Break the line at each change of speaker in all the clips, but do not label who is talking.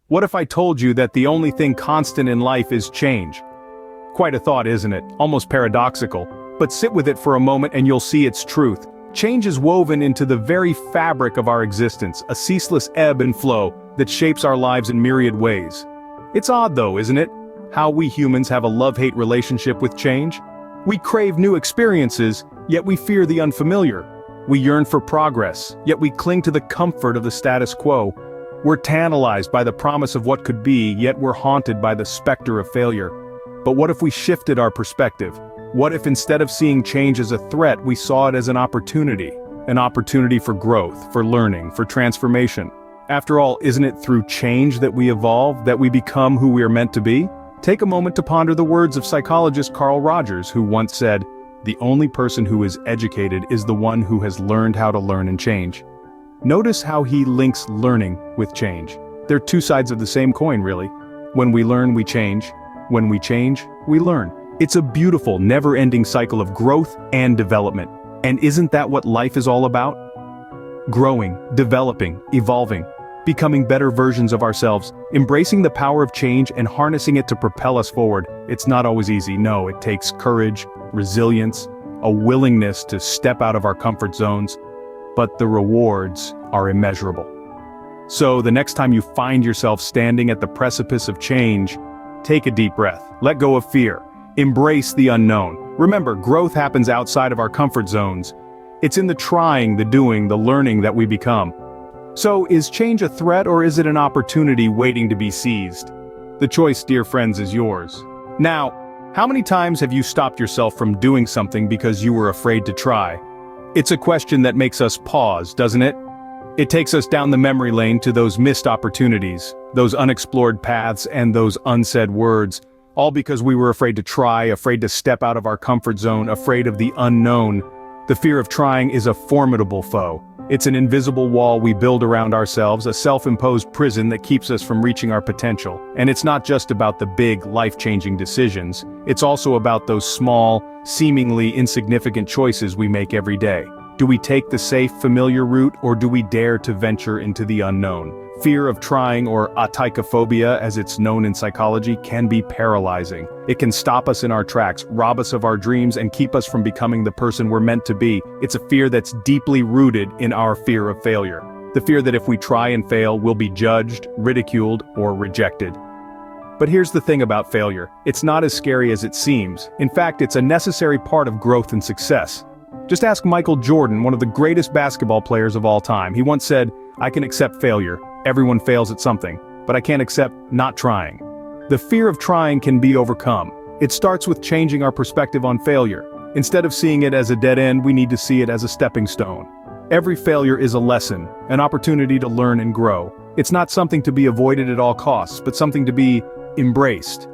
What if I told you that the only thing constant in life is change? Quite a thought, isn't it? Almost paradoxical. But sit with it for a moment and you'll see its truth. Change is woven into the very fabric of our existence, a ceaseless ebb and flow that shapes our lives in myriad ways. It's odd though, isn't it? How we humans have a love-hate relationship with change? We crave new experiences, yet we fear the unfamiliar. We yearn for progress, yet we cling to the comfort of the status quo. We're tantalized by the promise of what could be, yet we're haunted by the specter of failure. But what if we shifted our perspective? What if instead of seeing change as a threat, we saw it as an opportunity for growth, for learning, for transformation? After all, isn't it through change that we evolve, that we become who we are meant to be? Take a moment to ponder the words of psychologist Carl Rogers, who once said, "The only person who is educated is the one who has learned how to learn and change." Notice how he links learning with change. They're two sides of the same coin, really. When we learn, we change. When we change, we learn. It's a beautiful, never-ending cycle of growth and development. And isn't that what life is all about? Growing, developing, evolving, becoming better versions of ourselves, embracing the power of change and harnessing it to propel us forward. It's not always easy, no, it takes courage, resilience, a willingness to step out of our comfort zones, but the rewards are immeasurable. So the next time you find yourself standing at the precipice of change, take a deep breath, let go of fear, embrace the unknown. Remember, growth happens outside of our comfort zones. It's in the trying, the doing, the learning that we become. So, is change a threat or is it an opportunity waiting to be seized? The choice, dear friends, is yours. Now, how many times have you stopped yourself from doing something because you were afraid to try? It's a question that makes us pause, doesn't it? It takes us down the memory lane to those missed opportunities, those unexplored paths and those unsaid words, all because we were afraid to try, afraid to step out of our comfort zone, afraid of the unknown. The fear of trying is a formidable foe. It's an invisible wall we build around ourselves, a self-imposed prison that keeps us from reaching our potential. And it's not just about the big, life-changing decisions. It's also about those small, seemingly insignificant choices we make every day. Do we take the safe, familiar route, or do we dare to venture into the unknown? Fear of trying, or atychophobia as it's known in psychology, can be paralyzing. It can stop us in our tracks, rob us of our dreams, and keep us from becoming the person we're meant to be. It's a fear that's deeply rooted in our fear of failure. The fear that if we try and fail, we'll be judged, ridiculed, or rejected. But here's the thing about failure. It's not as scary as it seems. In fact, it's a necessary part of growth and success. Just ask Michael Jordan, one of the greatest basketball players of all time. He once said, "I can accept failure. Everyone fails at something, but I can't accept not trying." The fear of trying can be overcome. It starts with changing our perspective on failure. Instead of seeing it as a dead end, we need to see it as a stepping stone. Every failure is a lesson, an opportunity to learn and grow. It's not something to be avoided at all costs, but something to be embraced.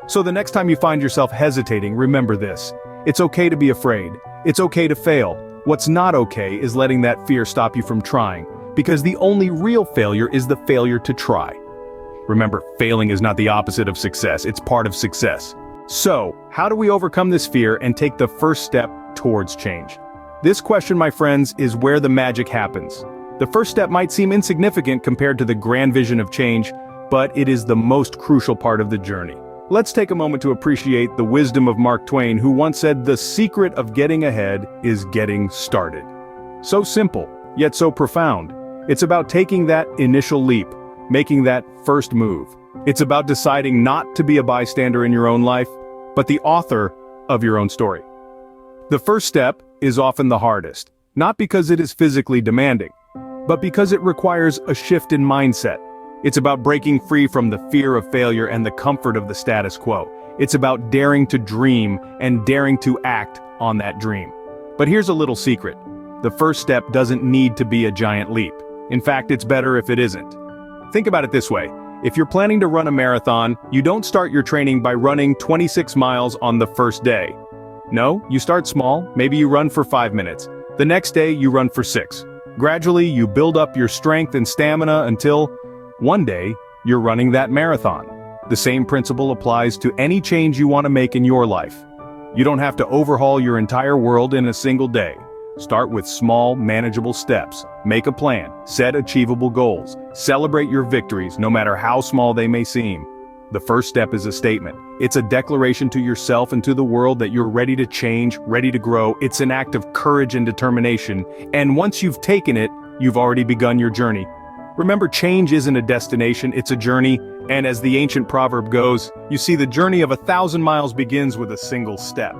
So the next time you find yourself hesitating, remember this. It's okay to be afraid. It's okay to fail. What's not okay is letting that fear stop you from trying. Because the only real failure is the failure to try. Remember, failing is not the opposite of success, it's part of success. So, how do we overcome this fear and take the first step towards change? This question, my friends, is where the magic happens. The first step might seem insignificant compared to the grand vision of change, but it is the most crucial part of the journey. Let's take a moment to appreciate the wisdom of Mark Twain, who once said, "The secret of getting ahead is getting started." So simple, yet so profound. It's about taking that initial leap, making that first move. It's about deciding not to be a bystander in your own life, but the author of your own story. The first step is often the hardest, not because it is physically demanding, but because it requires a shift in mindset. It's about breaking free from the fear of failure and the comfort of the status quo. It's about daring to dream and daring to act on that dream. But here's a little secret. The first step doesn't need to be a giant leap. In fact, it's better if it isn't. Think about it this way. If you're planning to run a marathon, you don't start your training by running 26 miles on the first day. No, you start small, maybe you run for 5 minutes. The next day, you run for 6. Gradually, you build up your strength and stamina until, one day, you're running that marathon. The same principle applies to any change you want to make in your life. You don't have to overhaul your entire world in a single day. Start with small, manageable steps. Make a plan, set achievable goals, celebrate your victories no matter how small they may seem. The first step is a statement. It's a declaration to yourself and to the world that you're ready to change, ready to grow. It's an act of courage and determination, and once you've taken it, you've already begun your journey. Remember, change isn't a destination, it's a journey, and as the ancient proverb goes, you see, the journey of 1,000 miles begins with a single step.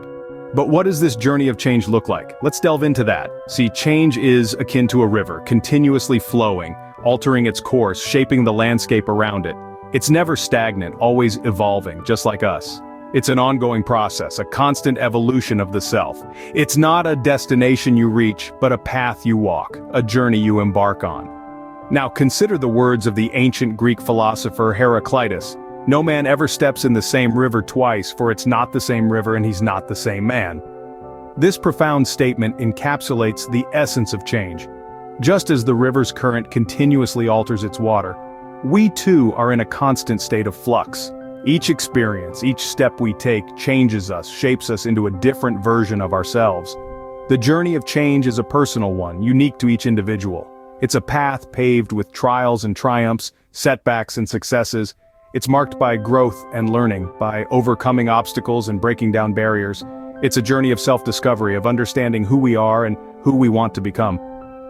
But what does this journey of change look like? Let's delve into that. See, change is akin to a river, continuously flowing, altering its course, shaping the landscape around it. It's never stagnant, always evolving, just like us. It's an ongoing process, a constant evolution of the self. It's not a destination you reach, but a path you walk, a journey you embark on. Now consider the words of the ancient Greek philosopher Heraclitus. No man ever steps in the same river twice, for it's not the same river and he's not the same man. This profound statement encapsulates the essence of change. Just as the river's current continuously alters its water, we too are in a constant state of flux. Each experience, each step we take changes us, shapes us into a different version of ourselves. The journey of change is a personal one, unique to each individual. It's a path paved with trials and triumphs, setbacks and successes. It's marked by growth and learning, by overcoming obstacles and breaking down barriers. It's a journey of self-discovery, of understanding who we are and who we want to become.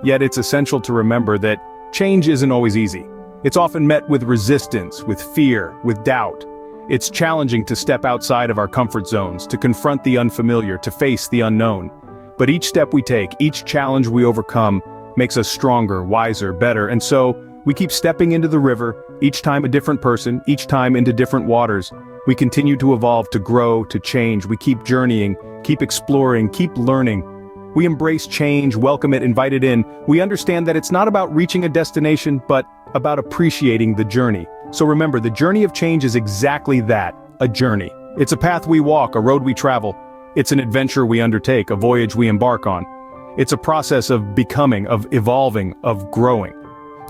Yet it's essential to remember that change isn't always easy. It's often met with resistance, with fear, with doubt. It's challenging to step outside of our comfort zones, to confront the unfamiliar, to face the unknown. But each step we take, each challenge we overcome, makes us stronger, wiser, better, and so we keep stepping into the river, each time a different person, each time into different waters. We continue to evolve, to grow, to change. We keep journeying, keep exploring, keep learning. We embrace change, welcome it, invite it in. We understand that it's not about reaching a destination, but about appreciating the journey. So remember, the journey of change is exactly that, a journey. It's a path we walk, a road we travel. It's an adventure we undertake, a voyage we embark on. It's a process of becoming, of evolving, of growing.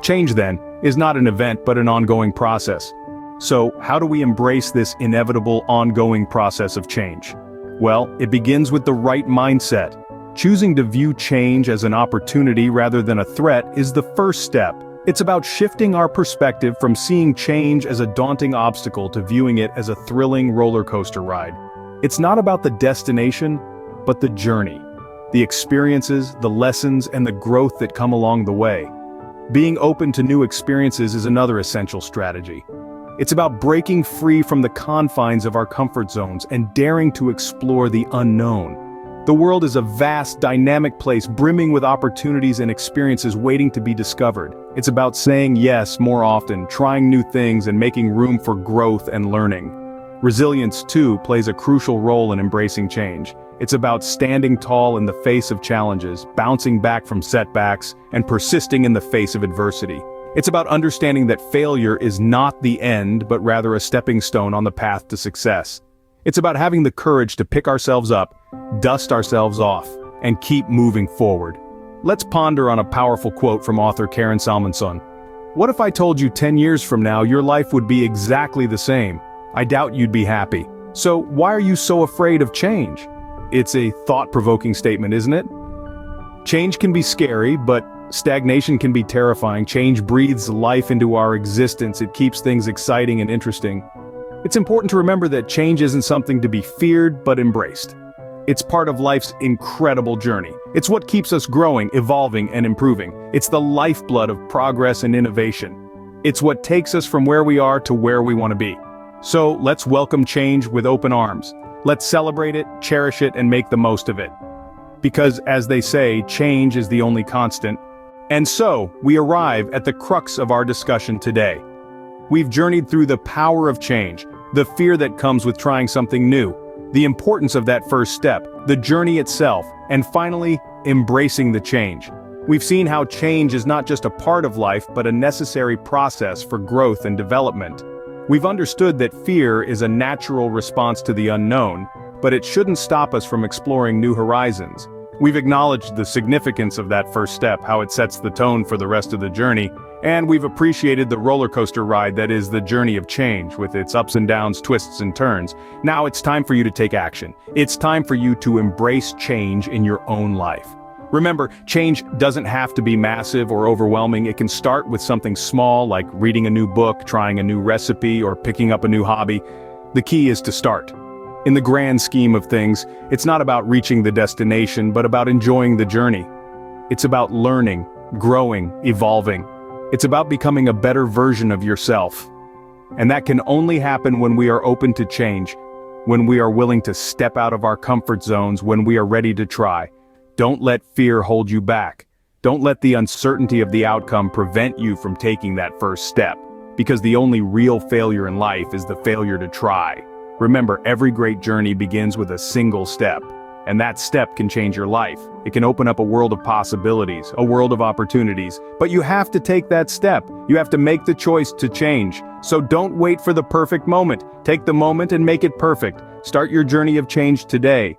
Change, then, is not an event but an ongoing process. So, how do we embrace this inevitable, ongoing process of change? Well, it begins with the right mindset. Choosing to view change as an opportunity rather than a threat is the first step. It's about shifting our perspective from seeing change as a daunting obstacle to viewing it as a thrilling roller coaster ride. It's not about the destination, but the journey. The experiences, the lessons, and the growth that come along the way. Being open to new experiences is another essential strategy. It's about breaking free from the confines of our comfort zones and daring to explore the unknown. The world is a vast, dynamic place brimming with opportunities and experiences waiting to be discovered. It's about saying yes more often, trying new things, and making room for growth and learning. Resilience, too, plays a crucial role in embracing change. It's about standing tall in the face of challenges, bouncing back from setbacks, and persisting in the face of adversity. It's about understanding that failure is not the end, but rather a stepping stone on the path to success. It's about having the courage to pick ourselves up, dust ourselves off, and keep moving forward. Let's ponder on a powerful quote from author Karen Salmonson. What if I told you 10 years from now your life would be exactly the same? I doubt you'd be happy. So why are you so afraid of change? It's a thought-provoking statement, isn't it? Change can be scary, but stagnation can be terrifying. Change breathes life into our existence. It keeps things exciting and interesting. It's important to remember that change isn't something to be feared, but embraced. It's part of life's incredible journey. It's what keeps us growing, evolving, and improving. It's the lifeblood of progress and innovation. It's what takes us from where we are to where we want to be. So let's welcome change with open arms. Let's celebrate it, cherish it, and make the most of it. Because, as they say, change is the only constant. And so, we arrive at the crux of our discussion today. We've journeyed through the power of change, the fear that comes with trying something new, the importance of that first step, the journey itself, and finally, embracing the change. We've seen how change is not just a part of life, but a necessary process for growth and development. We've understood that fear is a natural response to the unknown, but it shouldn't stop us from exploring new horizons. We've acknowledged the significance of that first step, how it sets the tone for the rest of the journey, and we've appreciated the roller coaster ride that is the journey of change, with its ups and downs, twists and turns. Now it's time for you to take action. It's time for you to embrace change in your own life. Remember, change doesn't have to be massive or overwhelming. It can start with something small, like reading a new book, trying a new recipe, or picking up a new hobby. The key is to start. In the grand scheme of things, it's not about reaching the destination, but about enjoying the journey. It's about learning, growing, evolving. It's about becoming a better version of yourself. And that can only happen when we are open to change, when we are willing to step out of our comfort zones, when we are ready to try. Don't let fear hold you back. Don't let the uncertainty of the outcome prevent you from taking that first step, because the only real failure in life is the failure to try. Remember, every great journey begins with a single step, and that step can change your life. It can open up a world of possibilities, a world of opportunities, but you have to take that step. You have to make the choice to change. So don't wait for the perfect moment. Take the moment and make it perfect. Start your journey of change today.